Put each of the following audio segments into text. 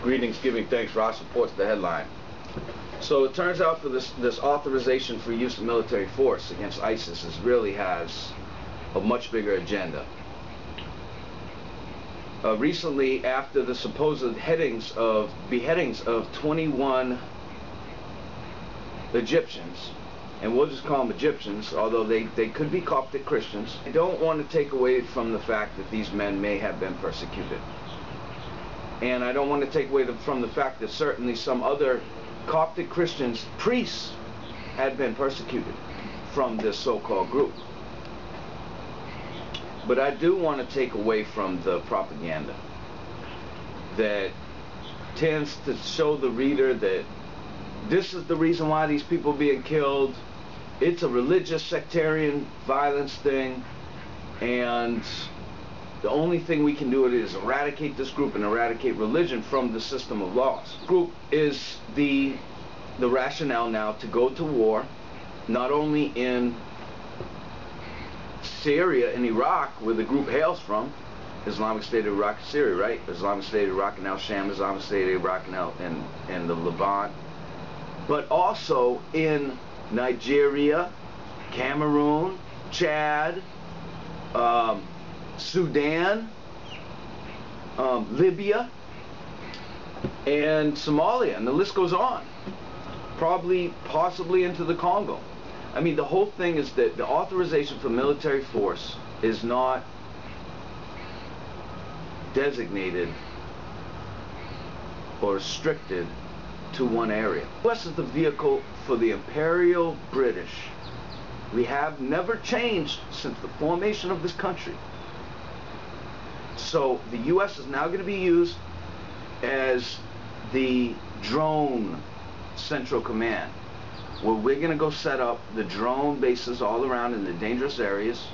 Greetings, giving thanks. Ross supports the headline. So it turns out for this authorization for use of military force against ISIS really has a much bigger agenda. Recently, after the supposed beheadings of 21 Egyptians, and we'll just call them Egyptians, although they could be Coptic Christians, I don't want to take away from the fact that these men may have been persecuted. And I don't want to take away from the fact that certainly some other Coptic Christians, priests, had been persecuted from this so-called group. But I do want to take away from the propaganda that tends to show the reader that this is the reason why these people are being killed. It's a religious sectarian violence thing, and the only thing we can do is eradicate this group and eradicate religion from the system of laws. This group is the rationale now to go to war, not only in Syria and Iraq, where the group hails from, Islamic State of Iraq and Syria, right? Islamic State of Iraq and Al-Sham, Islamic State of Iraq and the Levant, but also in Nigeria, Cameroon, Chad, Sudan, Libya, and Somalia, and the list goes on. Possibly into the Congo. I mean, the whole thing is that the authorization for military force is not designated or restricted to one area. The U.S. is the vehicle for the Imperial British. We have never changed since the formation of this country. So the U.S. is now going to be used as the drone central command, where we're going to go set up the drone bases all around in the dangerous areas,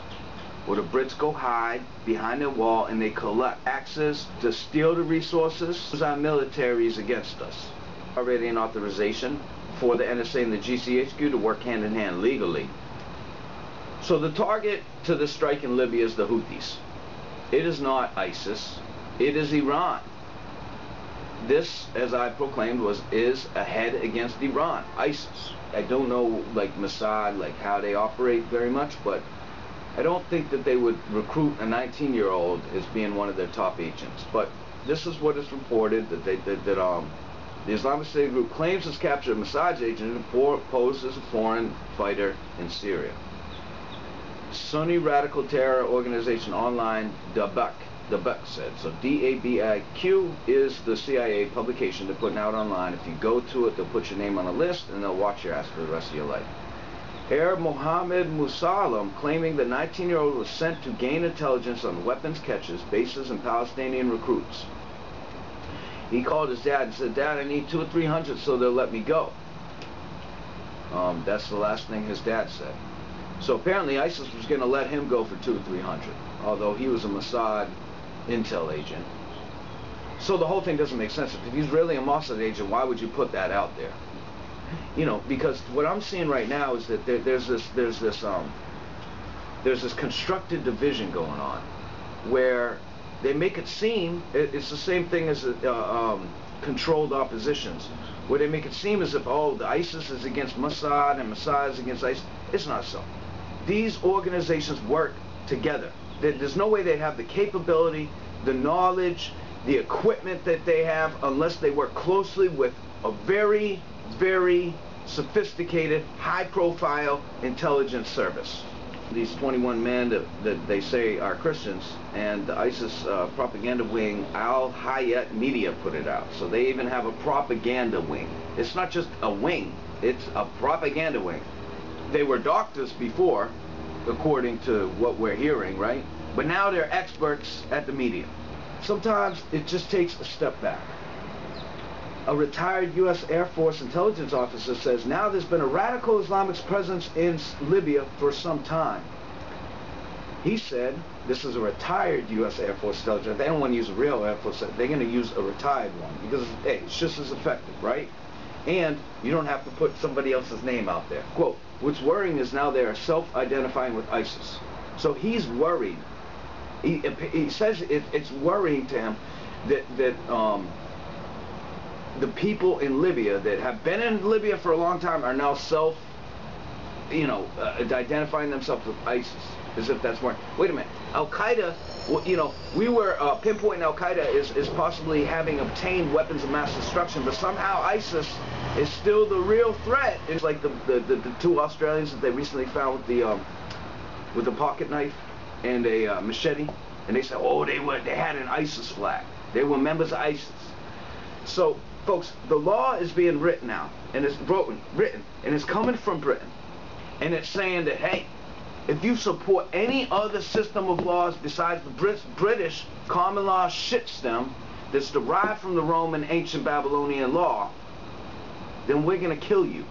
where the Brits go hide behind their wall and they collect access to steal the resources. Use our militaries against us. Already an authorization for the NSA and the GCHQ to work hand in hand legally. So the target to the strike in Libya is the Houthis. It is not ISIS, it is Iran. This, as I proclaimed, is a head against Iran, ISIS. I don't know, like Mossad, like how they operate very much, but I don't think that they would recruit a 19-year-old as being one of their top agents. But this is what is reported, that the Islamic State group claims it's captured a Mossad agent who posed as a foreign fighter in Syria. Sunni radical terror organization online, Dabaq said. So DABIQ is the CIA publication they're putting out online. If you go to it, they'll put your name on a list and they'll watch your ass for the rest of your life. Air Mohammed Musallam claiming the 19-year-old was sent to gain intelligence on weapons catches, bases, and Palestinian recruits. He called his dad and said, "Dad, I need 200 or 300 so they'll let me go." That's the last thing his dad said. So apparently ISIS was going to let him go for 200 or 300, although he was a Mossad intel agent. So the whole thing doesn't make sense. If he's really a Mossad agent, why would you put that out there? You know, because what I'm seeing right now is that there's this constructed division going on, where they make it seem it's the same thing as controlled oppositions, where they make it seem as if, oh, the ISIS is against Mossad and Mossad is against ISIS. It's not so. These organizations work together. There's no way they'd have the capability, the knowledge, the equipment that they have unless they work closely with a very, very sophisticated, high-profile intelligence service. These 21 men that they say are Christians, and the ISIS propaganda wing, Al Hayat Media, put it out. So they even have a propaganda wing. It's not just a wing, it's a propaganda wing. They were doctors before, according to what we're hearing, right? But now they're experts at the media. Sometimes it just takes a step back. A retired U.S. Air Force intelligence officer says now there's been a radical Islamic presence in Libya for some time. He said, this is a retired U.S. Air Force intelligence. They don't want to use a real Air Force. They're going to use a retired one because, hey, it's just as effective, right? And you don't have to put somebody else's name out there. Quote, what's worrying is now they are self-identifying with ISIS. So he's worried. He says it's worrying to him that the people in Libya that have been in Libya for a long time are now identifying themselves with ISIS, as if that's more. Wait a minute, Al-Qaeda, we were pinpointing Al-Qaeda as possibly having obtained weapons of mass destruction, but somehow ISIS is still the real threat. It's like the two Australians that they recently found with a pocket knife and a machete, and they said, oh, they had an ISIS flag. They were members of ISIS. So, folks, the law is being written now, and it's written, and it's coming from Britain. And it's saying that, hey, if you support any other system of laws besides the British common law shit stem that's derived from the Roman ancient Babylonian law, then we're going to kill you.